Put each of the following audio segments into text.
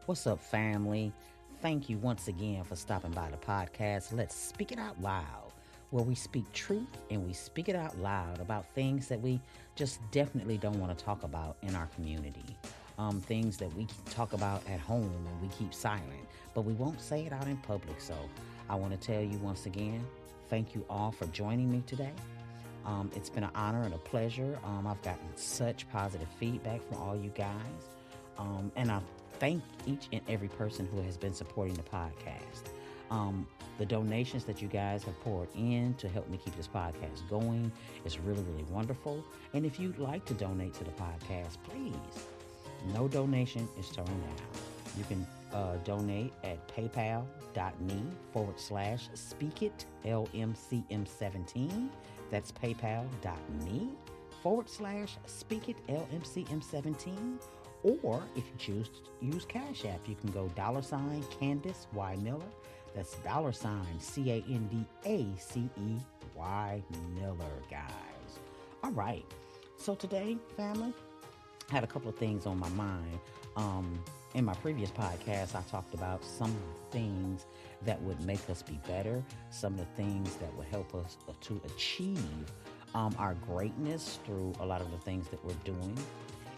What's up, family? Thank you once again for stopping by the podcast. Let's speak it out loud, where we speak truth and we speak it out loud about things that we just definitely don't want to talk about in our community. Things that we talk about at home and we keep silent, but we won't say it out in public. So I want to tell you once again, thank you all for joining me today. It's been an honor and a pleasure. I've gotten such positive feedback from all you guys. And I thank each and every person who has been supporting the podcast. The donations that you guys have poured in to help me keep this podcast going is really, really wonderful. And if you'd like to donate to the podcast, please, no donation is turned down. You can donate at paypal.me/speakit LMCM17. That's paypal.me/speakit LMCM17. Or if you choose to use Cash App, you can go $Candace Y Miller. That's $CandaceY Miller, guys. All right. So today, family, I had a couple of things on my mind. In my previous podcast, I talked about some things that would make us be better, some of the things that would help us to achieve our greatness through a lot of the things that we're doing.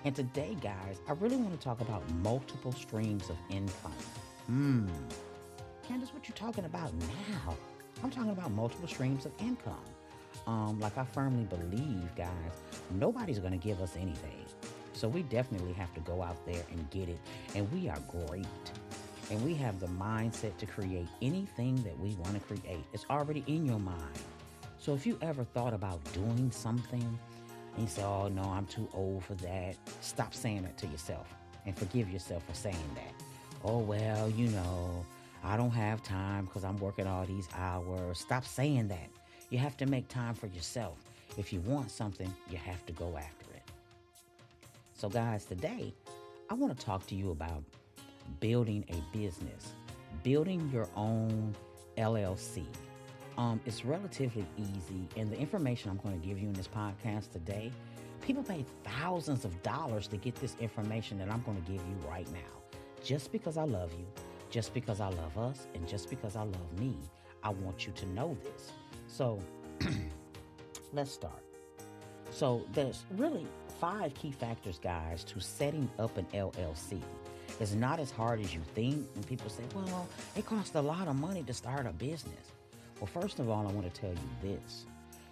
And today, guys, I really want to talk about multiple streams of income. Candace, what you talking about now? I'm talking about multiple streams of income. Like I firmly believe, guys, nobody's going to give us anything. So we definitely have to go out there and get it. And we are great. And we have the mindset to create anything that we want to create. It's already in your mind. So if you ever thought about doing something and you say, oh, no, I'm too old for that, stop saying that to yourself and forgive yourself for saying that. Oh, well, I don't have time because I'm working all these hours. Stop saying that. You have to make time for yourself. If you want something, you have to go after it. So, guys, today, I want to talk to you about building a business, building your own LLC. It's relatively easy, and the information I'm going to give you in this podcast today, people pay thousands of dollars to get this information that I'm going to give you right now. Just because I love you, just because I love us, and just because I love me, I want you to know this. So, let's start. So, there's really 5 key factors, guys, to setting up an LLC. It's not as hard as you think. And people say, well, it costs a lot of money to start a business. Well, first of all, I want to tell you this.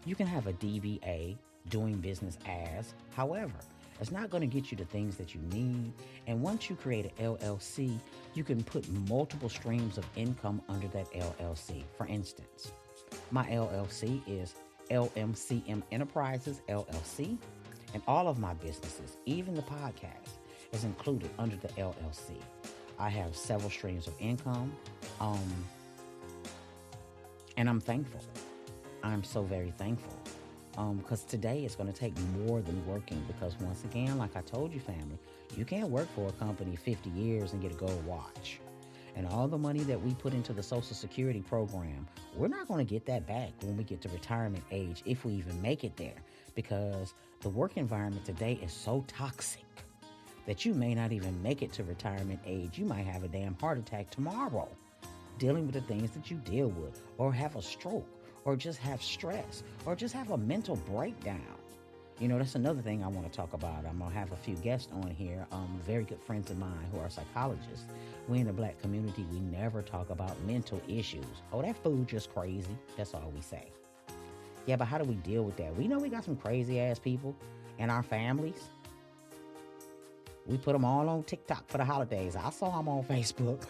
You can have a DBA, doing business as. However, it's not going to get you the things that you need. And once you create an LLC, you can put multiple streams of income under that LLC. For instance, my LLC is LMCM Enterprises, LLC. And all of my businesses, even the podcast, is included under the LLC. I have several streams of income, and I'm thankful. I'm so very thankful, because today it's going to take more than working, because once again, like I told you, family, you can't work for a company 50 years and get a gold watch. And all the money that we put into the Social Security program, we're not going to get that back when we get to retirement age, if we even make it there, because the work environment today is so toxic that you may not even make it to retirement age. You might have a damn heart attack tomorrow dealing with the things that you deal with, or have a stroke, or just have stress, or just have a mental breakdown. That's another thing I want to talk about. I'm going to have a few guests on here, very good friends of mine who are psychologists. We in the Black community, we never talk about mental issues. Oh, that fool just crazy. That's all we say. Yeah, but how do we deal with that? We know we got some crazy ass people in our families. We put them all on TikTok for the holidays. I saw them on Facebook.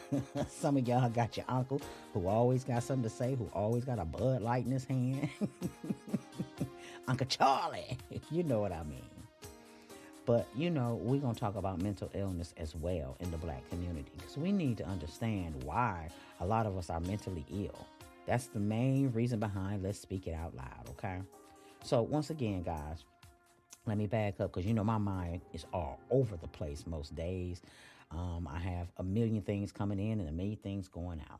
Some of y'all got your uncle who always got something to say, who always got a Bud Light in his hand. Uncle Charlie. You know what I mean. But, we're going to talk about mental illness as well in the Black community, because we need to understand why a lot of us are mentally ill. That's the main reason behind Let's Speak It Out Loud, okay? So, once again, guys, let me back up, because my mind is all over the place most days. I have a million things coming in and a million things going out.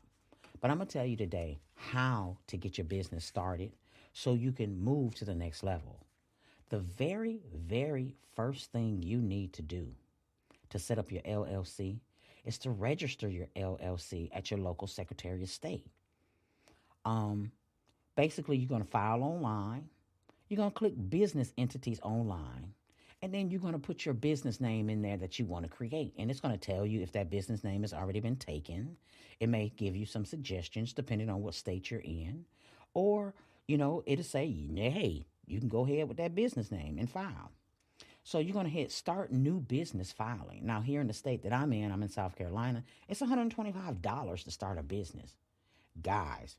But I'm going to tell you today how to get your business started so you can move to the next level. The very, very first thing you need to do to set up your LLC is to register your LLC at your local Secretary of State. Um, Basically, you're going to file online. You're going to click business entities online. And then you're going to put your business name in there that you want to create. And it's going to tell you if that business name has already been taken. It may give you some suggestions depending on what state you're in. Or, it'll say, hey, you can go ahead with that business name and file. So you're going to hit start new business filing. Now, here in the state that I'm in South Carolina, it's $125 to start a business. Guys,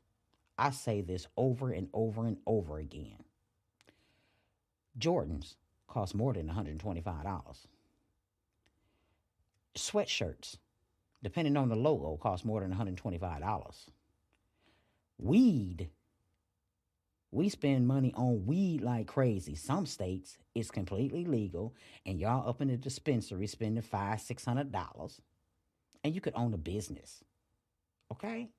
I say this over and over and over again. Jordans cost more than $125. Sweatshirts, depending on the logo, cost more than $125. Weed, we spend money on weed like crazy. Some states it's completely legal, and y'all up in the dispensary spending $500-$600, and you could own a business. Okay,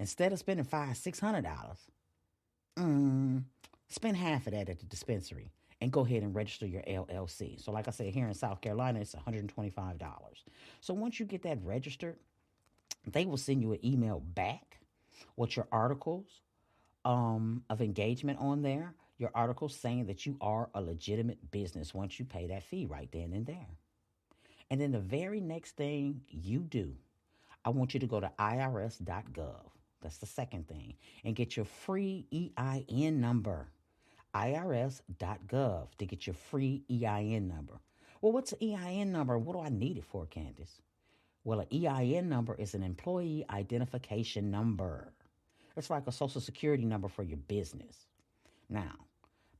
instead of spending $500-$600, spend half of that at the dispensary and go ahead and register your LLC. So, like I said, here in South Carolina, it's $125. So, once you get that registered, they will send you an email back with your articles of engagement on there. Your articles saying that you are a legitimate business once you pay that fee right then and there. And then the very next thing you do, I want you to go to irs.gov. That's the second thing. And get your free EIN number. irs.gov to get your free EIN number. Well, what's an EIN number? What do I need it for, Candace? Well, an EIN number is an employee identification number. It's like a social security number for your business. Now,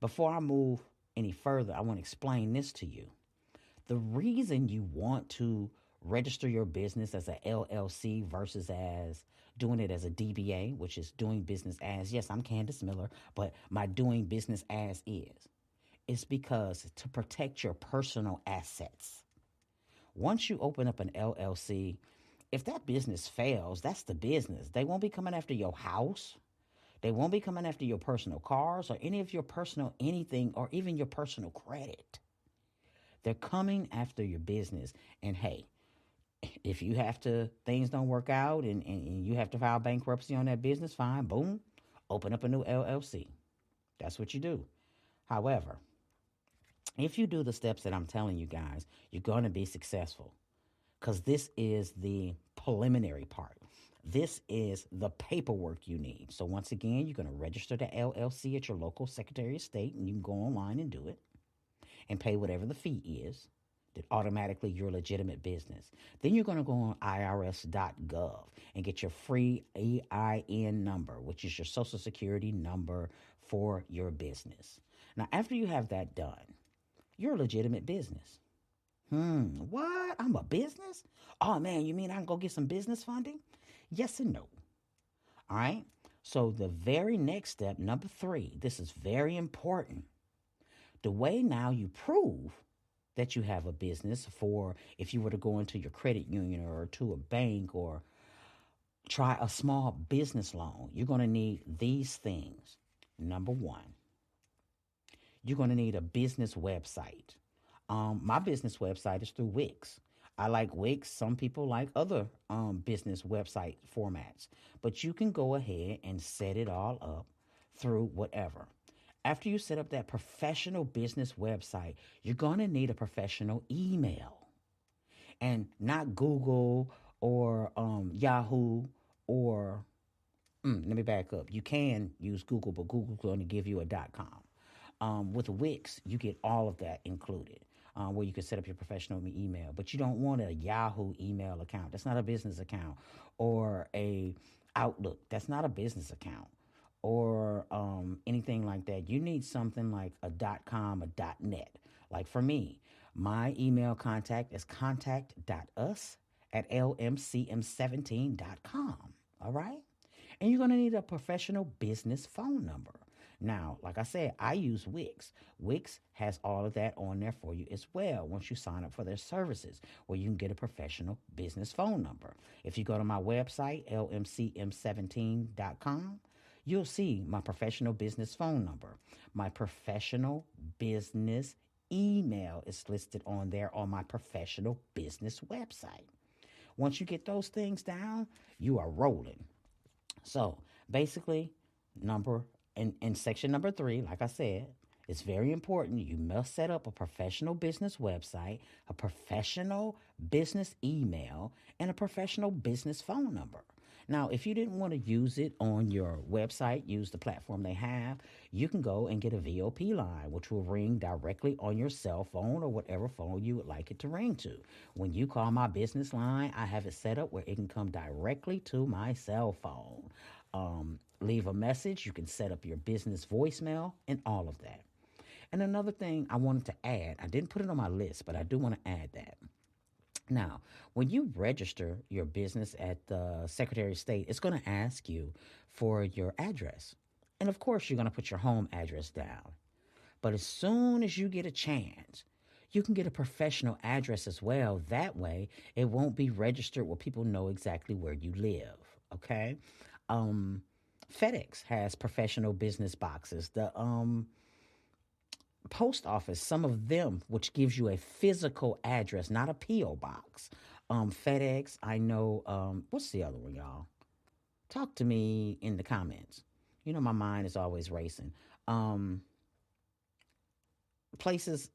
before I move any further, I want to explain this to you. The reason you want to register your business as an LLC versus as doing it as a DBA, which is doing business as, yes, I'm Candace Miller, but my doing business as is because to protect your personal assets. Once you open up an LLC, if that business fails, that's the business. They won't be coming after your house. They won't be coming after your personal cars or any of your personal anything or even your personal credit. They're coming after your business. And hey, if you have to, things don't work out and you have to file bankruptcy on that business, fine, boom, open up a new LLC. That's what you do. However, if you do the steps that I'm telling you guys, you're going to be successful because this is the preliminary part. This is the paperwork you need. So once again, you're going to register the LLC at your local Secretary of State, and you can go online and do it and pay whatever the fee is. That automatically you're a legitimate business. Then you're going to go on irs.gov and get your free EIN number, which is your social security number for your business. Now, after you have that done, you're a legitimate business. What? I'm a business? Oh, man, you mean I can go get some business funding? Yes and no. All right? So the very next step, number 3, this is very important. The way now you prove that you have a business for if you were to go into your credit union or to a bank or try a small business loan, you're going to need these things. Number 1, you're going to need a business website. My business website is through Wix. I like Wix. Some people like other business website formats. But you can go ahead and set it all up through whatever. After you set up that professional business website, you're going to need a professional email. And not Google or Yahoo or, let me back up. You can use Google, but Google's going to give you a .com. With Wix, you get all of that included. Where you can set up your professional email, but you don't want a Yahoo email account. That's not a business account. Or a Outlook. That's not a business account. Or anything like that. You need something like a .com, a .net. Like for me, my email contact is contact.us@lmcm17.com. All right? And you're going to need a professional business phone number. Now, like I said, I use Wix. Wix has all of that on there for you as well once you sign up for their services, where you can get a professional business phone number. If you go to my website, lmcm17.com, you'll see my professional business phone number. My professional business email is listed on there on my professional business website. Once you get those things down, you are rolling. So basically, number in section number 3, like I said, it's very important. You must set up a professional business website, a professional business email, and a professional business phone number. Now, if you didn't want to use it on your website, use the platform they have, you can go and get a VOP line, which will ring directly on your cell phone or whatever phone you would like it to ring to. When you call my business line, I have it set up where it can come directly to my cell phone. Leave a message, you can set up your business voicemail, and all of that. And another thing I wanted to add, I didn't put it on my list, but I do want to add that. Now, when you register your business at the Secretary of State, it's going to ask you for your address. And of course, you're going to put your home address down. But as soon as you get a chance, you can get a professional address as well. That way, it won't be registered where people know exactly where you live. Okay? FedEx has professional business boxes. The post office, some of them, which gives you a physical address, not a P.O. box. FedEx, I know, what's the other one, y'all? Talk to me in the comments. You know, my mind is always racing. Places,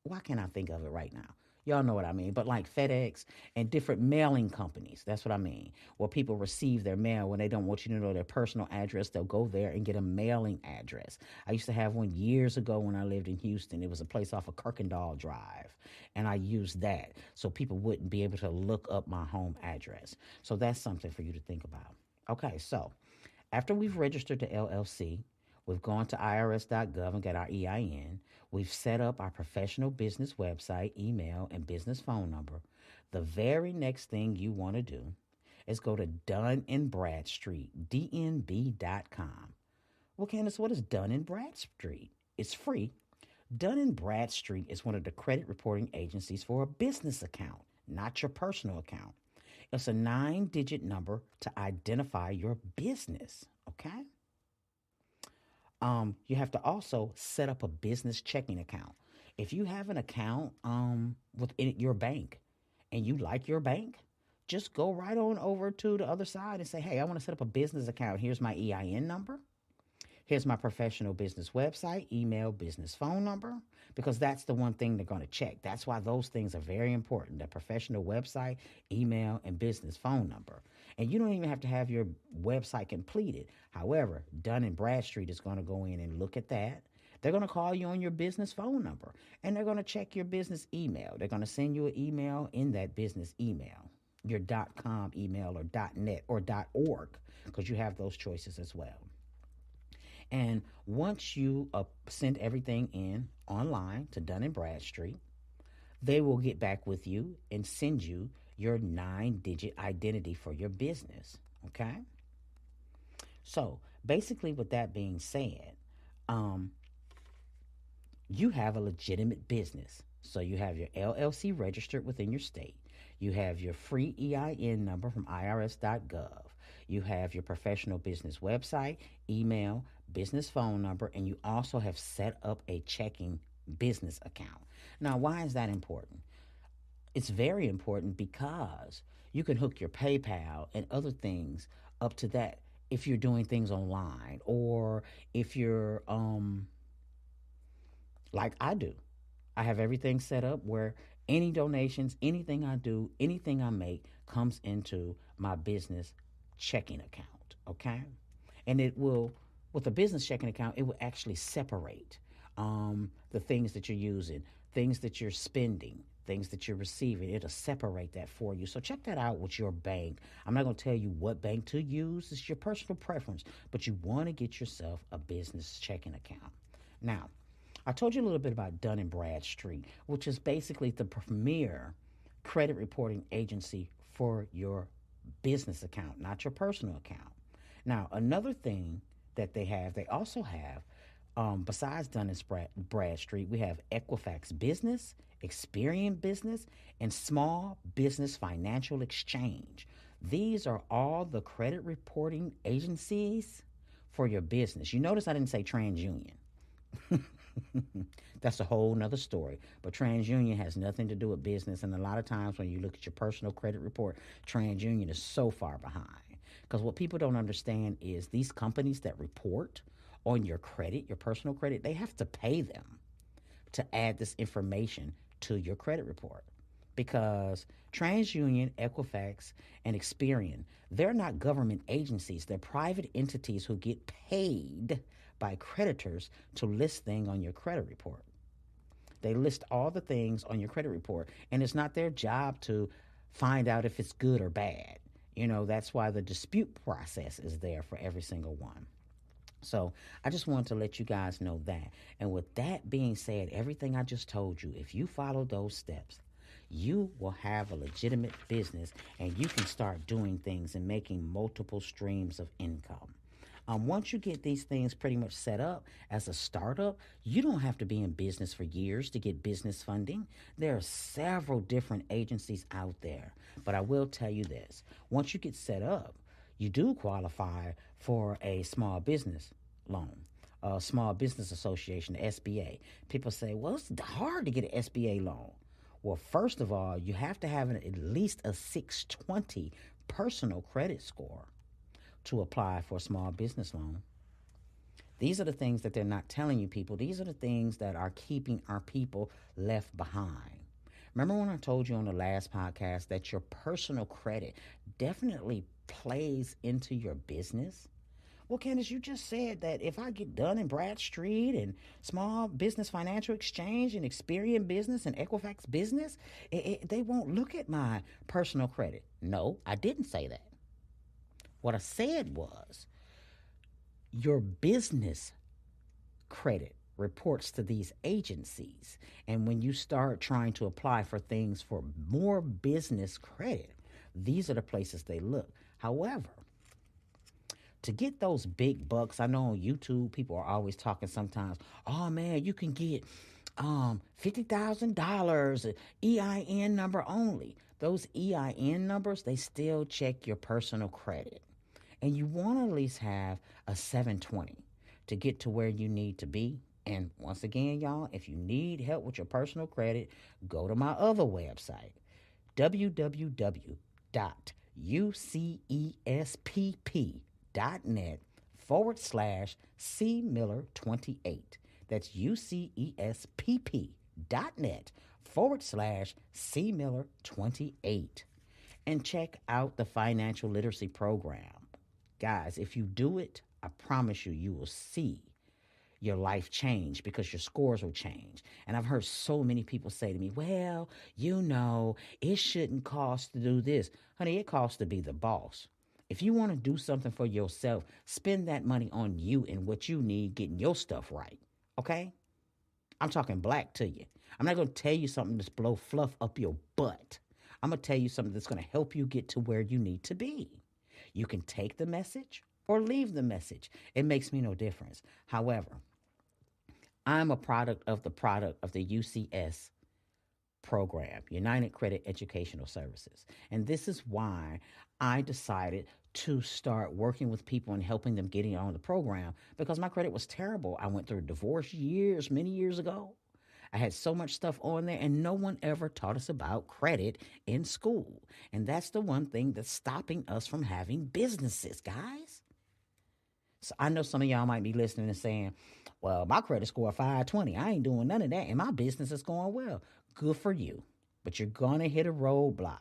why can't I think of it right now? Y'all know what I mean. But like FedEx and different mailing companies, that's what I mean. Where people receive their mail when they don't want you to know their personal address, they'll go there and get a mailing address. I used to have one years ago when I lived in Houston. It was a place off of Kirkendall Drive. And I used that so people wouldn't be able to look up my home address. So that's something for you to think about. Okay, so after we've registered the LLC, we've gone to irs.gov and got our EIN. We've set up our professional business website, email, and business phone number. The very next thing you want to do is go to Dun and Bradstreet, dnb.com. Well, Candace, what is Dun and Bradstreet? It's free. Dun and Bradstreet is one of the credit reporting agencies for a business account, not your personal account. It's a 9-digit number to identify your business, okay? You have to also set up a business checking account. If you have an account with your bank and you like your bank, just go right on over to the other side and say, hey, I want to set up a business account. Here's my EIN number. Here's my professional business website, email, business phone number, because that's the one thing they're going to check. That's why those things are very important, the professional website, email, and business phone number. And you don't even have to have your website completed. However, Dun & Bradstreet is going to go in and look at that. They're going to call you on your business phone number, and they're going to check your business email. They're going to send you an email in that business email, your .com email or .net or .org, because you have those choices as well. And once you send everything in online to Dun & Bradstreet, they will get back with you and send you your 9-digit identity for your business, okay? So basically, with that being said, you have a legitimate business. So you have your LLC registered within your state. You have your free EIN number from irs.gov. You have your professional business website, email, business phone number, and you also have set up a checking business account. Now, why is that important? It's very important because you can hook your PayPal and other things up to that if you're doing things online, or if you're like I do. I have everything set up where any donations, anything I do, anything I make comes into my business checking account, okay? And it will, with a business checking account, it will actually separate the things that you're using, things that you're spending, things that you're receiving. It'll separate that for you. So check that out with your bank. I'm not going to tell you what bank to use. It's your personal preference, but you want to get yourself a business checking account. Now, I told you a little bit about Dun & Bradstreet, which is basically the premier credit reporting agency for your business account, not your personal account. Now, another thing that they also have, besides Dun & Bradstreet, we have Equifax Business, Experian Business, and Small Business Financial Exchange. These are all the credit reporting agencies for your business. You notice I didn't say TransUnion. That's a whole nother story. But TransUnion has nothing to do with business. And a lot of times when you look at your personal credit report, TransUnion is so far behind. Because what people don't understand is these companies that report on your credit, your personal credit, they have to pay them to add this information to your credit report. Because TransUnion, Equifax, and Experian, they're not government agencies. They're private entities who get paid by creditors to list things on your credit report. They list all the things on your credit report, and it's not their job to find out if it's good or bad. That's why the dispute process is there for every single one. So I just wanted to let you guys know that. And with that being said, everything I just told you, if you follow those steps, you will have a legitimate business and you can start doing things and making multiple streams of income. Once you get these things pretty much set up as a startup, you don't have to be in business for years to get business funding. There are several different agencies out there. But I will tell you this, once you get set up, you do qualify for a small business loan, a small business association, the SBA. People say, well, it's hard to get an SBA loan. Well, first of all, you have to have at least a 620 personal credit score to apply for a small business loan. These are the things that they're not telling you, people. These are the things that are keeping our people left behind. Remember when I told you on the last podcast that your personal credit definitely plays into your business? Well, Candace, you just said that if I get Dun and Bradstreet and Small Business Financial Exchange and Experian Business and Equifax Business, they won't look at my personal credit. No, I didn't say that. What I said was your business credit reports to these agencies. And when you start trying to apply for things for more business credit, these are the places they look. However, to get those big bucks, I know on YouTube people are always talking sometimes, oh man, you can get $50,000 EIN number only. Those EIN numbers, they still check your personal credit. And you want to at least have a 720 to get to where you need to be. And once again, y'all, if you need help with your personal credit, go to my other website, www.ucespp.net/CMiller28. That's ucespp.net/CMiller28. And check out the financial literacy program. Guys, if you do it, I promise you, you will see your life change because your scores will change. And I've heard so many people say to me, well, it shouldn't cost to do this. Honey, it costs to be the boss. If you want to do something for yourself, spend that money on you and what you need, getting your stuff right. Okay? I'm talking black to you. I'm not going to tell you something that's blow fluff up your butt. I'm going to tell you something that's going to help you get to where you need to be. You can take the message or leave the message. It makes me no difference. However, I'm a product of the UCS program, United Credit Educational Services. And this is why I decided to start working with people and helping them getting on the program because my credit was terrible. I went through a divorce many years ago. I had so much stuff on there, and no one ever taught us about credit in school. And that's the one thing that's stopping us from having businesses, guys. So I know some of y'all might be listening and saying, well, my credit score 520. I ain't doing none of that, and my business is going well. Good for you. But you're going to hit a roadblock.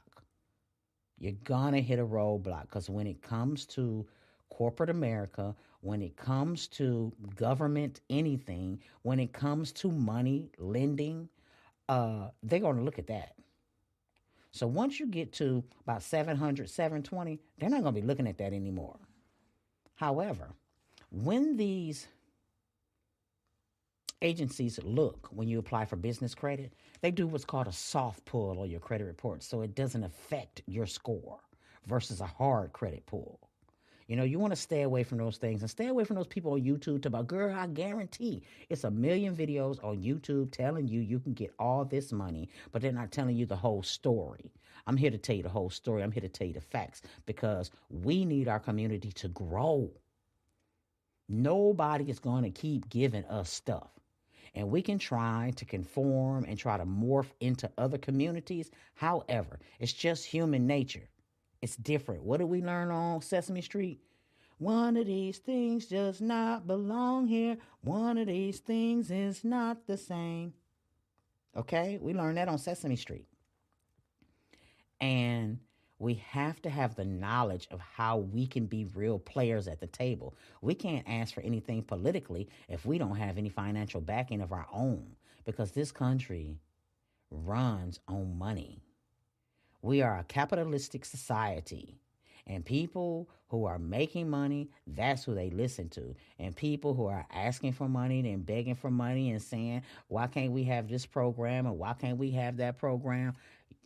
You're going to hit a roadblock because when it comes to corporate America, when it comes to government anything, when it comes to money, lending, they're going to look at that. So once you get to about 700, 720, they're not going to be looking at that anymore. However, when these agencies look, when you apply for business credit, they do what's called a soft pull on your credit report so it doesn't affect your score versus a hard credit pull. You want to stay away from those things and stay away from those people on YouTube to about, girl, I guarantee it's a million videos on YouTube telling you can get all this money, but they're not telling you the whole story. I'm here to tell you the whole story. I'm here to tell you the facts because we need our community to grow. Nobody is going to keep giving us stuff. And we can try to conform and try to morph into other communities. However, it's just human nature. It's different. What did we learn on Sesame Street? One of these things does not belong here. One of these things is not the same. Okay? We learned that on Sesame Street. And we have to have the knowledge of how we can be real players at the table. We can't ask for anything politically if we don't have any financial backing of our own, because this country runs on money. We are a capitalistic society. And people who are making money, that's who they listen to. And people who are asking for money and begging for money and saying, why can't we have this program and why can't we have that program?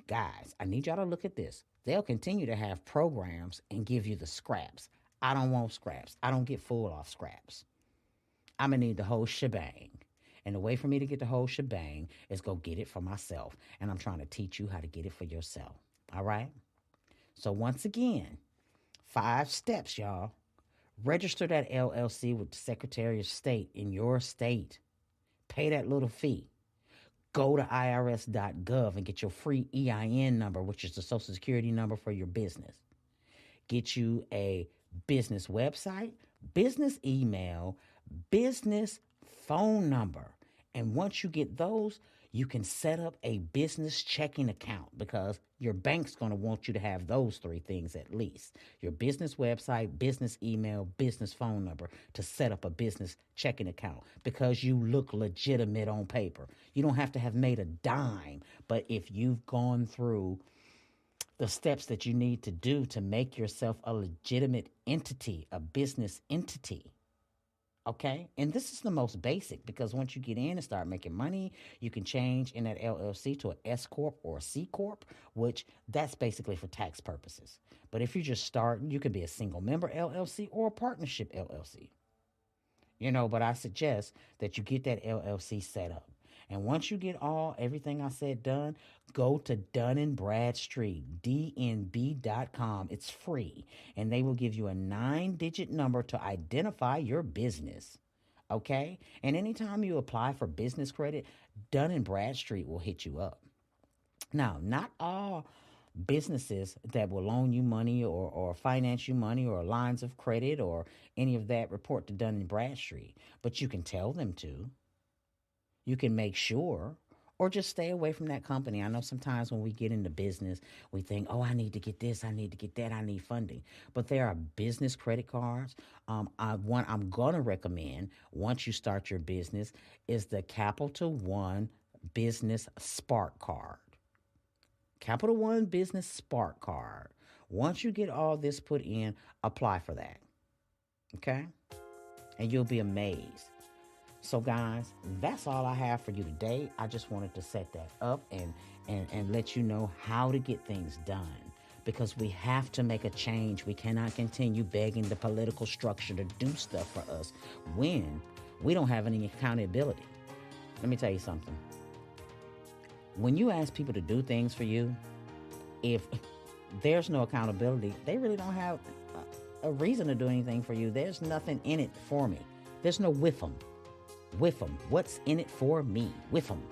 Guys, I need y'all to look at this. They'll continue to have programs and give you the scraps. I don't want scraps. I don't get full off scraps. I'm going to need the whole shebang. And the way for me to get the whole shebang is go get it for myself. And I'm trying to teach you how to get it for yourself. All right? So once again, 5 steps, y'all. Register that LLC with the Secretary of State in your state. Pay that little fee. Go to irs.gov and get your free EIN number, which is the Social Security number for your business. Get you a business website, business email, business phone number. And once you get those, you can set up a business checking account, because your bank's going to want you to have those 3 things at least. Your business website, business email, business phone number to set up a business checking account, because you look legitimate on paper. You don't have to have made a dime, but if you've gone through the steps that you need to do to make yourself a legitimate entity, a business entity, okay? And this is the most basic, because once you get in and start making money, you can change in that LLC to an S Corp or a C Corp, which that's basically for tax purposes. But if you're just starting, you could be a single member LLC or a partnership LLC. But I suggest that you get that LLC set up. And once you get everything I said done, go to Dun & Bradstreet, dnb.com. It's free. And they will give you a 9-digit number to identify your business. Okay? And anytime you apply for business credit, Dun & Bradstreet will hit you up. Now, not all businesses that will loan you money or finance you money or lines of credit or any of that report to Dun & Bradstreet, but you can tell them to. You can make sure, or just stay away from that company. I know sometimes when we get into business, we think, oh, I need to get this, I need to get that, I need funding. But there are business credit cards. One I'm going to recommend once you start your business is the Capital One Business Spark Card. Capital One Business Spark Card. Once you get all this put in, apply for that. Okay? And you'll be amazed. So guys, that's all I have for you today. I just wanted to set that up and let you know how to get things done, because we have to make a change. We cannot continue begging the political structure to do stuff for us when we don't have any accountability. Let me tell you something. When you ask people to do things for you, if there's no accountability, they really don't have a reason to do anything for you. There's nothing in it for me. There's no with them. With them. What's in it for me? With them.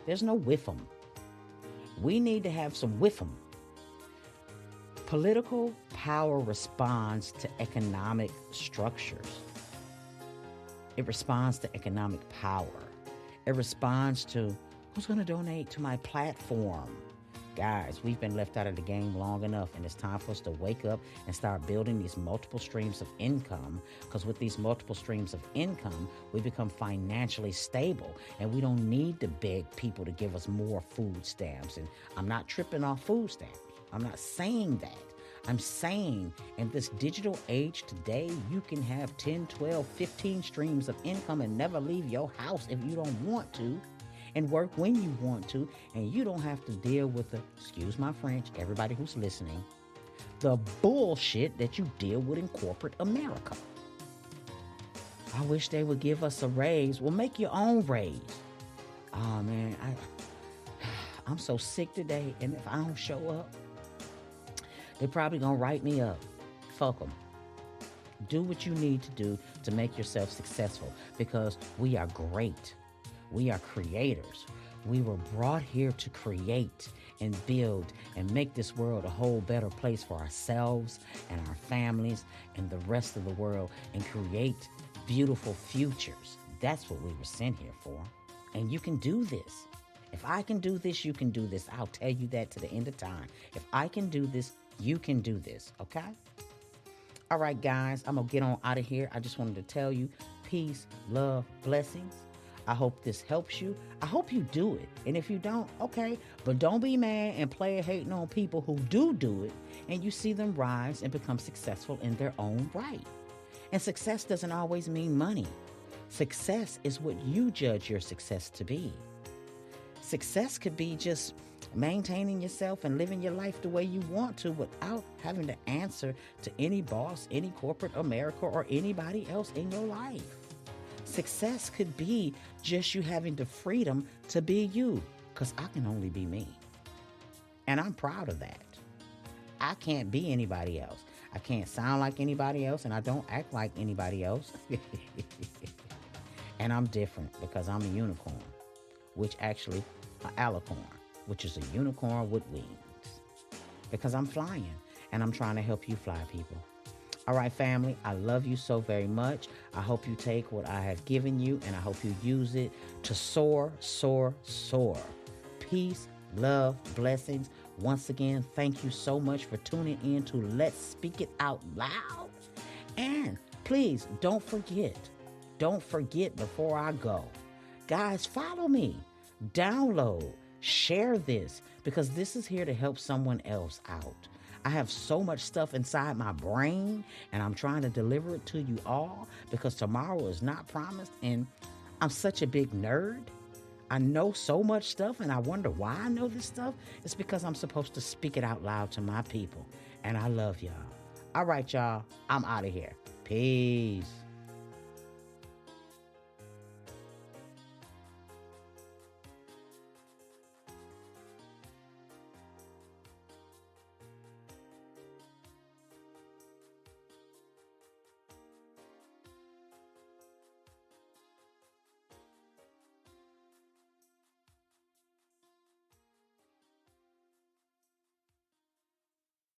There's no with them. We need to have some with them. Political power responds to economic structures. It responds to economic power. It responds to who's going to donate to my platform. Guys, we've been left out of the game long enough, and it's time for us to wake up and start building these multiple streams of income, because with these multiple streams of income, we become financially stable, and we don't need to beg people to give us more food stamps. And I'm not tripping off food stamps. I'm not saying that. I'm saying in this digital age today, you can have 10, 12, 15 streams of income and never leave your house if you don't want to, and work when you want to, and you don't have to deal with the, excuse my French, everybody who's listening, the bullshit that you deal with in corporate America. I wish they would give us a raise. Well, make your own raise. Oh, man, I'm so sick today, and if I don't show up, they're probably going to write me up. Fuck them. Do what you need to do to make yourself successful, because we are great. We are creators. We were brought here to create and build and make this world a whole better place for ourselves and our families and the rest of the world, and create beautiful futures. That's what we were sent here for. And you can do this. If I can do this, you can do this. I'll tell you that to the end of time. If I can do this, you can do this, okay? All right, guys, I'm going to get on out of here. I just wanted to tell you, peace, love, blessings. I hope this helps you. I hope you do it. And if you don't, okay. But don't be mad and play hating on people who do it, and you see them rise and become successful in their own right. And success doesn't always mean money. Success is what you judge your success to be. Success could be just maintaining yourself and living your life the way you want to without having to answer to any boss, any corporate America, or anybody else in your life. Success could be just you having the freedom to be you, because I can only be me. And I'm proud of that. I can't be anybody else. I can't sound like anybody else, and I don't act like anybody else. And I'm different because I'm a unicorn, which actually an alicorn, which is a unicorn with wings. Because I'm flying, and I'm trying to help you fly, people. All right, family, I love you so very much. I hope you take what I have given you, and I hope you use it to soar, soar, soar. Peace, love, blessings. Once again, thank you so much for tuning in to Let's Speak It Out Loud. And please don't forget before I go, guys, follow me, download, share this, because this is here to help someone else out. I have so much stuff inside my brain, and I'm trying to deliver it to you all, because tomorrow is not promised, and I'm such a big nerd. I know so much stuff, and I wonder why I know this stuff. It's because I'm supposed to speak it out loud to my people, and I love y'all. All right, y'all, I'm out of here. Peace.